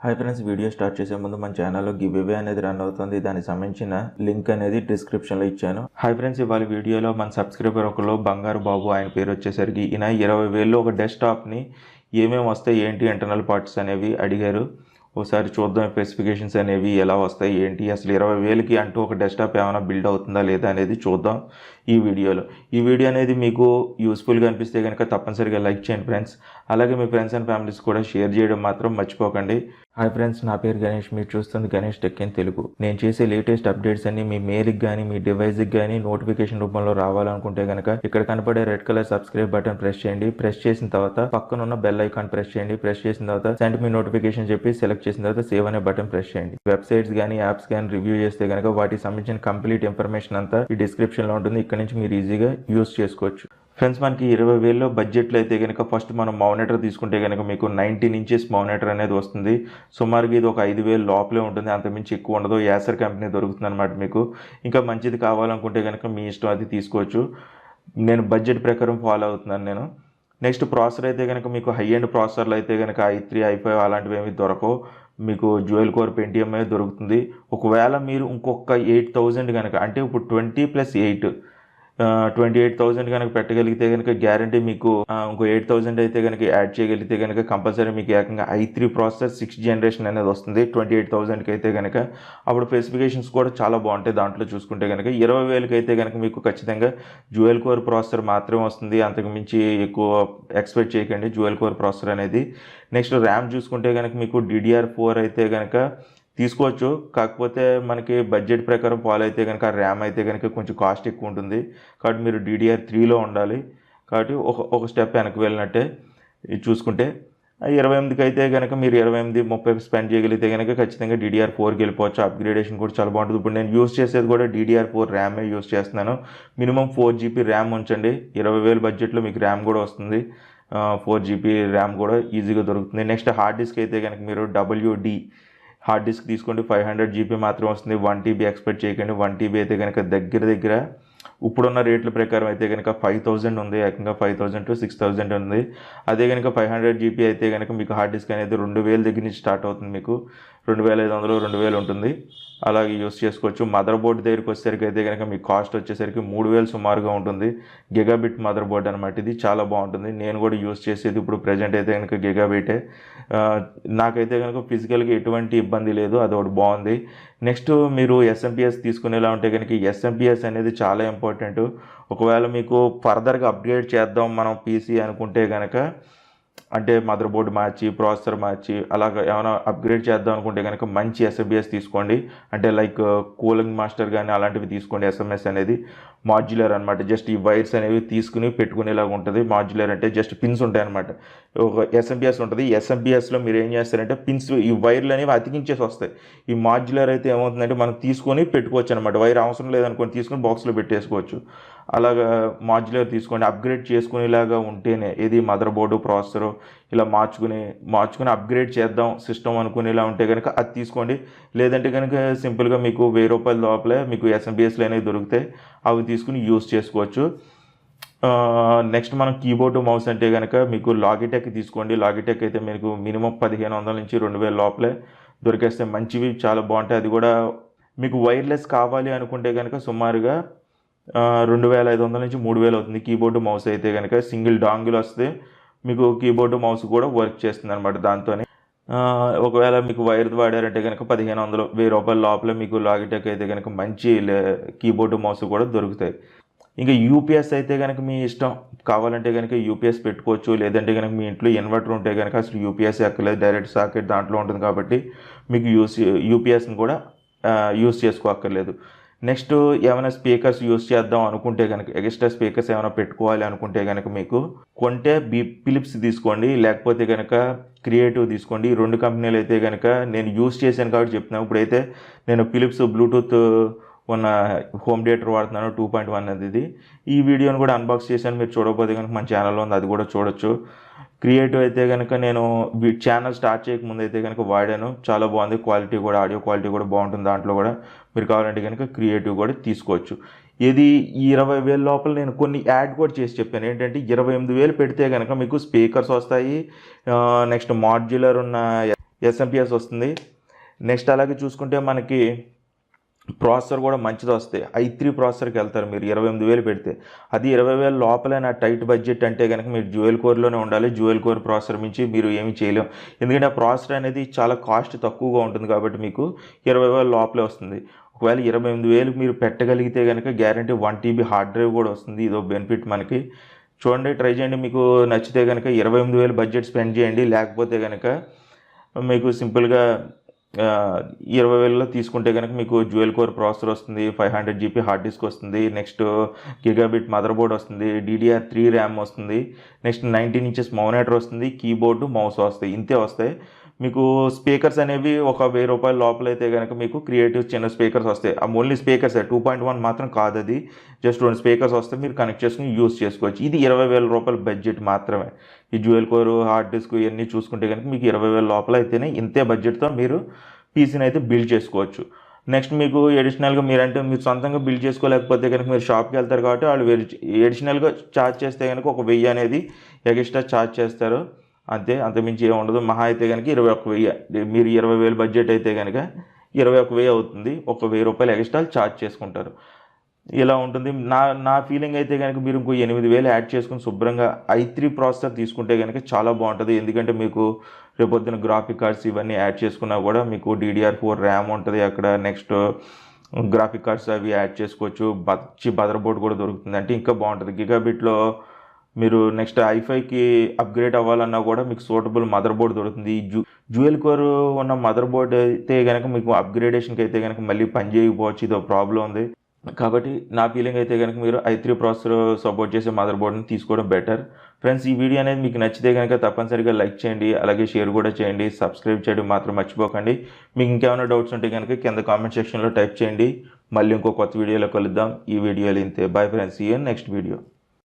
Hi friends, video start చేసే ముందు మన ఛానల్లో గివ్వే అనేది రన్ అవుతుంది. దానికి సంబంధించిన లింక్ అనేది డిస్క్రిప్షన్లో ఇచ్చాను. హాయ్ ఫ్రెండ్స్, ఇవాళ వీడియోలో మన సబ్స్క్రైబర్ ఒకరు బంగారు బాబు, ఆయన పేరు వచ్చేసరికి ఈయన 20,000 ఒక డెస్క్టాప్ని ఏమేమి వస్తాయి ఏంటి ఇంటర్నల్ పార్ట్స్ అనేవి అడిగారు. ఒకసారి చూద్దాం స్పెసిఫికేషన్స్ అనేవి ఎలా వస్తాయి ఏంటి, అసలు 20,000కి అంటూ ఒక డెస్క్టాప్ ఏమైనా బిల్డ్ అవుతుందా లేదా అనేది చూద్దాం ఈ వీడియోలో. ఈ వీడియో అనేది మీకు యూస్ఫుల్గా అనిపిస్తే కనుక తప్పనిసరిగా లైక్ చేయండి ఫ్రెండ్స్. అలాగే మీ ఫ్రెండ్స్ అండ్ ఫ్యామిలీస్ కూడా షేర్ చేయడం మాత్రం మర్చిపోకండి. హాయ్ ఫ్రెండ్స్, నా పేరు గణేష్, మీరు చూస్తుంది గణేష్ టెక్ ఇన్ తెలుగు. నేను చేసే లేటెస్ట్ అప్డేట్స్ అన్ని మీ మెయిల్కి కానీ మీ డివైస్కి కానీ నోటిఫికేషన్ రూపంలో రావాలనుకుంటే కనుక ఇక్కడ కనపడే red colour subscribe button press చేయండి. ప్రెస్ చేసిన తర్వాత పక్కన ఉన్న బెల్ ఐకాన్ ప్రెస్ చేయండి. ప్రెస్ చేసిన తర్వాత సెండ్ మీ నోటిఫికేషన్ చెప్పి సెలెక్ట్ చేసిన తర్వాత సేవ్ అనే బటన్ ప్రెస్ చేయండి. వెబ్సైట్స్ కానీ యాప్స్ కానీ రివ్యూ చేస్తే కనుక వాటికి సంబంధించిన కంప్లీట్ ఇన్ఫర్మేషన్ అంతా ఈ డిస్క్రిప్షన్లో ఉంటుంది. ఇక్కడ నుంచి మీరు ఈజీగా యూస్ చేసుకోవచ్చు. ఫ్రెండ్స్, మనకి 20,000లో బడ్జెట్లో అయితే కనుక ఫస్ట్ మనం మానిటర్ తీసుకుంటే కనుక మీకు 19 ఇంచెస్ మానిటర్ అనేది వస్తుంది. సుమారుగా ఇది ఒక 5,000 లోపలే ఉంటుంది, అంతమించి ఎక్కువ ఉండదు. యాసర్ కంపెనీ దొరుకుతుంది అనమాట. మీకు ఇంకా మంచిది కావాలనుకుంటే కనుక మీ ఇష్టం, అది తీసుకోవచ్చు. నేను బడ్జెట్ ప్రకారం ఫాలో అవుతున్నాను నేను. నెక్స్ట్ ప్రాసెసర్ అయితే కనుక మీకు హై ఎండ్ ప్రాసెసర్లు అయితే కనుక i3 i5 అలాంటివి ఏమి దొరకవు. మీకు డ్యూయల్ కోర్ పెంటియం దొరుకుతుంది. ఒకవేళ మీరు ఇంకొక 8,000 కనుక, అంటే ఇప్పుడు 20 + 8 28,000 కనుక పెట్టగలిగితే కనుక గ్యారంటీ మీకు ఇంకో 8,000 అయితే కనుక యాడ్ చేయగలిగితే కనుక కంపల్సరీ మీకు ఏకంగా i3 ప్రాసెసర్ 6th జనరేషన్ అనేది వస్తుంది 28,000కి అయితే కనుక. అప్పుడు స్పెసిఫికేషన్స్ కూడా చాలా బాగుంటాయి. దాంట్లో చూసుకుంటే కనుక 20,000కి అయితే కనుక మీకు ఖచ్చితంగా డ్యూయల్ కోర్ ప్రాసెసర్ మాత్రమే వస్తుంది. అంతకు మించి ఎక్కువ ఎక్స్పెక్ట్ చేయకండి డ్యూయల్ కోర్ ప్రాసెసర్ అనేది. నెక్స్ట్ ర్యామ్ చూసుకుంటే కనుక మీకు DDR4 అయితే కనుక తీసుకోవచ్చు. కాకపోతే మనకి బడ్జెట్ ప్రకారం ఫాలో అయితే కనుక ర్యామ్ అయితే కనుక కొంచెం కాస్ట్ ఎక్కువ ఉంటుంది. కాబట్టి మీరు DDR3లో ఉండాలి. కాబట్టి ఒక స్టెప్ వెనక్కి వెళ్ళినట్టే చూసుకుంటే. 28కి అయితే కనుక మీరు 28-30 స్పెండ్ చేయగలిగితే కనుక ఖచ్చితంగా DDR4కి వెళ్ళిపోవచ్చు. అప్గ్రేడేషన్ కూడా చాలా బాగుంటుంది. ఇప్పుడు నేను యూస్ చేసేది కూడా DDR4 ర్యామే యూస్ చేస్తున్నాను. మినిమం 4GB ర్యామ్ ఉంచండి. 20,000 బడ్జెట్లో మీకు ర్యామ్ కూడా వస్తుంది. 4GB ర్యామ్ కూడా ఈజీగా దొరుకుతుంది. నెక్స్ట్ హార్డ్ డిస్క్ అయితే కనుక మీరు WD హార్డ్ డిస్క్ తీసుకోండి. 500GB మాత్రం వస్తుంది. 1TB ఎక్స్పెక్ట్ చేయకండి. 1TB అయితే కనుక దగ్గర ఇప్పుడున్న రేట్ల ప్రకారం అయితే కనుక 5,000 ఉంది. ఏకంగా 5,000 to 6,000 ఉంది. అదే కనుక 500GB అయితే కనుక మీకు హార్డ్ డిస్క్ అనేది 2,000 దగ్గర నుంచి స్టార్ట్ అవుతుంది. మీకు 2,500 2,000 ఉంటుంది. అలాగే యూస్ చేసుకోవచ్చు. మదర్ బోర్డ్ దగ్గరికి వచ్చేసరికి అయితే కనుక మీకు కాస్ట్ వచ్చేసరికి 3,000 సుమారుగా ఉంటుంది. గిగాబిట్ మదర్ బోర్డ్ అనమాట. ఇది చాలా బాగుంటుంది. నేను కూడా యూస్ చేసేది ఇప్పుడు ప్రజెంట్ అయితే కనుక గిగాబిటే. నాకైతే కనుక ఫిజికల్గా ఎటువంటి ఇబ్బంది లేదు. అదొకటి బాగుంది. నెక్స్ట్ మీరు SMPS తీసుకునేలా ఉంటే కనుక SMPS అనేది చాలా ఇంపార్టెంట్. ఒకవేళ మీకు ఫర్దర్గా అప్గ్రేడ్ చేద్దాం మనం PC అనుకుంటే కనుక, అంటే మదర్ బోర్డు మార్చి ప్రాసెసర్ మార్చి అలాగ ఏమైనా అప్గ్రేడ్ చేద్దాం అనుకుంటే కనుక మంచి SMPS తీసుకోండి. అంటే లైక్ కూలింగ్ మాస్టర్ కానీ అలాంటివి తీసుకోండి. SMS అనేది మాడ్యులర్ అనమాట. జస్ట్ ఈ వైర్స్ అనేవి తీసుకుని పెట్టుకునేలాగా ఉంటుంది. మాడ్యులర్ అంటే జస్ట్ పిన్స్ ఉంటాయి అనమాట. ఒక SMPS ఉంటుంది. SMPSలో మీరు ఏం చేస్తారంటే పిన్స్, ఈ వైర్లు అనేవి అతికించేసి వస్తాయి. ఈ మాడ్యులర్ అయితే ఏమవుతుందంటే మనం తీసుకొని పెట్టుకోవచ్చు అనమాట. వైర్ అవసరం లేదనుకోని తీసుకొని బాక్స్లో పెట్టేసుకోవచ్చు. అలాగా మాడ్యులర్ తీసుకోండి. అప్గ్రేడ్ చేసుకునేలాగా ఉంటేనే ఏది మదర్ బోర్డు ప్రాసెసరు ఇలా మార్చుకుని అప్గ్రేడ్ చేద్దాం సిస్టమ్ అనుకునేలా ఉంటే కనుక అది తీసుకోండి. లేదంటే కనుక సింపుల్గా మీకు 1,000 రూపాయల లోపలే మీకు SMPSలు అనేవి దొరుకుతాయి. అవి తీసుకుని యూస్ చేసుకోవచ్చు. నెక్స్ట్ మనం కీబోర్డు మౌస్ అంటే కనుక మీకు లాగిటెక్ తీసుకోండి. లాగిటెక్ అయితే మీకు మినిమం 1,500 నుంచి 2,000 లోపలే దొరికేస్తే మంచివి, చాలా బాగుంటాయి. అది కూడా మీకు వైర్లెస్ కావాలి అనుకుంటే కనుక సుమారుగా 2,500 నుంచి 3,000 అవుతుంది. కీబోర్డు మౌస్ అయితే కనుక సింగిల్ డాంగిల్ వస్తే మీకు కీబోర్డు మౌస్ కూడా వర్క్ చేస్తుంది అనమాట దాంతోనే. ఒకవేళ మీకు వైర్ వాడారంటే కనుక 1,500 1,000 రూపాయల లోపల మీకు లాగిటెక్ అయితే కనుక మంచి కీబోర్డు మౌస్ కూడా దొరుకుతాయి. ఇంకా UPS అయితే కనుక మీ ఇష్టం. కావాలంటే కనుక UPS పెట్టుకోవచ్చు. లేదంటే కనుక మీ ఇంట్లో ఇన్వర్టర్ ఉంటే కనుక అసలు UPS ఎక్కలేదు, డైరెక్ట్ సాకెట్ దాంట్లో ఉంటుంది కాబట్టి మీకు UPSని కూడా యూస్ చేసుకోక్కర్లేదు. నెక్స్ట్ ఏమైనా స్పీకర్స్ యూస్ చేద్దాం అనుకుంటే కనుక, ఎక్స్ట్రా స్పీకర్స్ ఏమైనా పెట్టుకోవాలి అనుకుంటే కనుక మీకు కొంటే ఫిలిప్స్ తీసుకోండి, లేకపోతే కనుక క్రియేటివ్ తీసుకోండి. ఈ 2 కంపెనీలు అయితే కనుక నేను యూస్ చేశాను కాబట్టి చెప్తున్నాను. ఇప్పుడైతే నేను ఫిలిప్స్ బ్లూటూత్ ఉన్న హోమ్ థియేటర్ వాడుతున్నాను 2.1 అనేది. ఈ వీడియోని కూడా అన్బాక్స్ చేశాను. మీరు చూడకపోతే కనుక మన ఛానల్లో ఉంది, అది కూడా చూడొచ్చు. క్రియేటివ్ అయితే కనుక నేను ఛానల్ స్టార్ట్ చేయకముందు అయితే కనుక వాడాను. చాలా బాగుంది. క్వాలిటీ కూడా, ఆడియో క్వాలిటీ కూడా బాగుంటుంది. దాంట్లో కూడా మీరు కావాలంటే కనుక క్రియేటివ్ కూడా తీసుకోవచ్చు. ఇది 20,000 లోపల నేను కొన్ని యాడ్ కూడా చేసి చెప్పాను. ఏంటంటే 28,000 పెడితే కనుక మీకు స్పీకర్స్ వస్తాయి. నెక్స్ట్ మాడ్యులర్ ఉన్న ఎస్ఎంపిఎస్ వస్తుంది. నెక్స్ట్ అలాగే చూసుకుంటే మనకి ప్రాసెసర్ కూడా మంచిది వస్తాయి. i3 ప్రాసెసర్కి వెళ్తారు మీరు 28,000 పెడితే. అది 20,000 లోపలే నా టైట్ బడ్జెట్ అంటే కనుక మీరు డ్యూయల్ కోర్లోనే ఉండాలి. డ్యూయల్ కోర్ ప్రాసెసర్ మించి మీరు ఏమి చేయలేం. ఎందుకంటే ఆ ప్రాసెసర్ అనేది చాలా కాస్ట్ తక్కువగా ఉంటుంది కాబట్టి మీకు 20,000 లోపలే వస్తుంది. ఒకవేళ 28,000 మీరు పెట్టగలిగితే కనుక గ్యారంటీ 1 TB హార్డ్ డ్రైవ్ కూడా వస్తుంది. ఇదో బెనిఫిట్ మనకి. చూడండి, ట్రై చేయండి. మీకు నచ్చితే కనుక 28,000 బడ్జెట్ స్పెండ్ చేయండి. లేకపోతే కనుక మీకు సింపుల్గా 20,000లో తీసుకుంటే కనుక మీకు డ్యూయల్ కోర్ ప్రాసెసర్ వస్తుంది, 500 GB హార్డ్ డిస్క్ వస్తుంది, నెక్స్ట్ గిగాబిట్ మదర్ బోర్డ్ వస్తుంది, DDR3 ర్యామ్ వస్తుంది, నెక్స్ట్ 19 ఇంచెస్ మౌనేటర్ వస్తుంది, కీబోర్డు మౌస్ వస్తాయి. ఇంతే వస్తాయి. మీకు స్పీకర్స్ అనేవి ఒక ₹1,000 లోపల అయితే కనుక మీకు క్రియేటివ్ చిన్న స్పీకర్స్ వస్తాయి. ఆ ఓన్లీ స్పీకర్స్ 2.1 మాత్రం కాదు, అది జస్ట్ 2 స్పీకర్స్ వస్తాయి. మీరు కనెక్ట్ చేసుకుని యూస్ చేసుకోవచ్చు. ఇది ₹20,000 బడ్జెట్ మాత్రమే. ఈ డ్యూయల్ కోర్ హార్డ్ డిస్క్ ఇవన్నీ చూసుకుంటే కనుక మీకు 20,000 లోపల అయితేనే ఇంతే బడ్జెట్తో మీరు పీసీని అయితే బిల్డ్ చేసుకోవచ్చు. నెక్స్ట్ మీకు ఎడిషనల్గా మీరు సొంతంగా బిల్డ్ చేసుకోలేకపోతే కనుక మీరు షాప్కి వెళ్తారు కాబట్టి వాళ్ళు ఎడిషనల్గా ఛార్జ్ చేస్తే కనుక ఒక 1,000 అనేది ఎక్స్ట్రా ఛార్జ్ చేస్తారు. అంతే, అంతమించి ఏమి ఉండదు. మహా అయితే కనుక 21,000. మీరు 20,000 బడ్జెట్ అయితే కనుక 21,000 అవుతుంది. ఒక ₹1,000 ఎక్స్ట్రా ఛార్జ్ చేసుకుంటారు. ఇలా ఉంటుంది. నా ఫీలింగ్ అయితే కనుక మీరు ఇంకో 8,000 యాడ్ చేసుకుని శుభ్రంగా i3 ప్రాసెసర్ తీసుకుంటే కనుక చాలా బాగుంటుంది. ఎందుకంటే మీకు రేపొద్దున గ్రాఫిక్ కార్డ్స్ ఇవన్నీ యాడ్ చేసుకున్నా కూడా మీకు DDR4 ర్యామ్ ఉంటుంది అక్కడ. నెక్స్ట్ గ్రాఫిక్ కార్డ్స్ అవి యాడ్ చేసుకోవచ్చు. మదర్ బోర్డ్ కూడా దొరుకుతుంది. అంటే ఇంకా బాగుంటుంది. గిగాబిట్లో మీరు నెక్స్ట్ i5కి అప్గ్రేడ్ అవ్వాలన్నా కూడా మీకు సూటబుల్ మదర్ బోర్డ్ దొరుకుతుంది. డ్యూయల్ కోర్ ఉన్న మదర్ బోర్డ్ అయితే కనుక మీకు అప్గ్రేడేషన్కి అయితే కనుక మళ్ళీ పని చేయకపోవచ్చు. ఇదో ప్రాబ్లం ఉంది. కాబట్టి నా ఫీలింగ్ అయితే కనుక మీరు i3 ప్రాసెసర్ సపోర్ట్ చేసే మదర్ బోర్డ్ని తీసుకోవడం బెటర్. ఫ్రెండ్స్, ఈ వీడియో అనేది మీకు నచ్చితే కనుక తప్పనిసరిగా లైక్ చేయండి, అలాగే షేర్ కూడా చేయండి. సబ్స్క్రైబ్ చేయడం మాత్రం మర్చిపోకండి. మీకు ఇంకేమైనా డౌట్స్ ఉంటే కనుక కింద కామెంట్ సెక్షన్లో టైప్ చేయండి. మళ్ళీ ఇంకో కొత్త వీడియోలో కలుద్దాం. ఈ వీడియోలో ఇంతే. Bye friends, see you next video.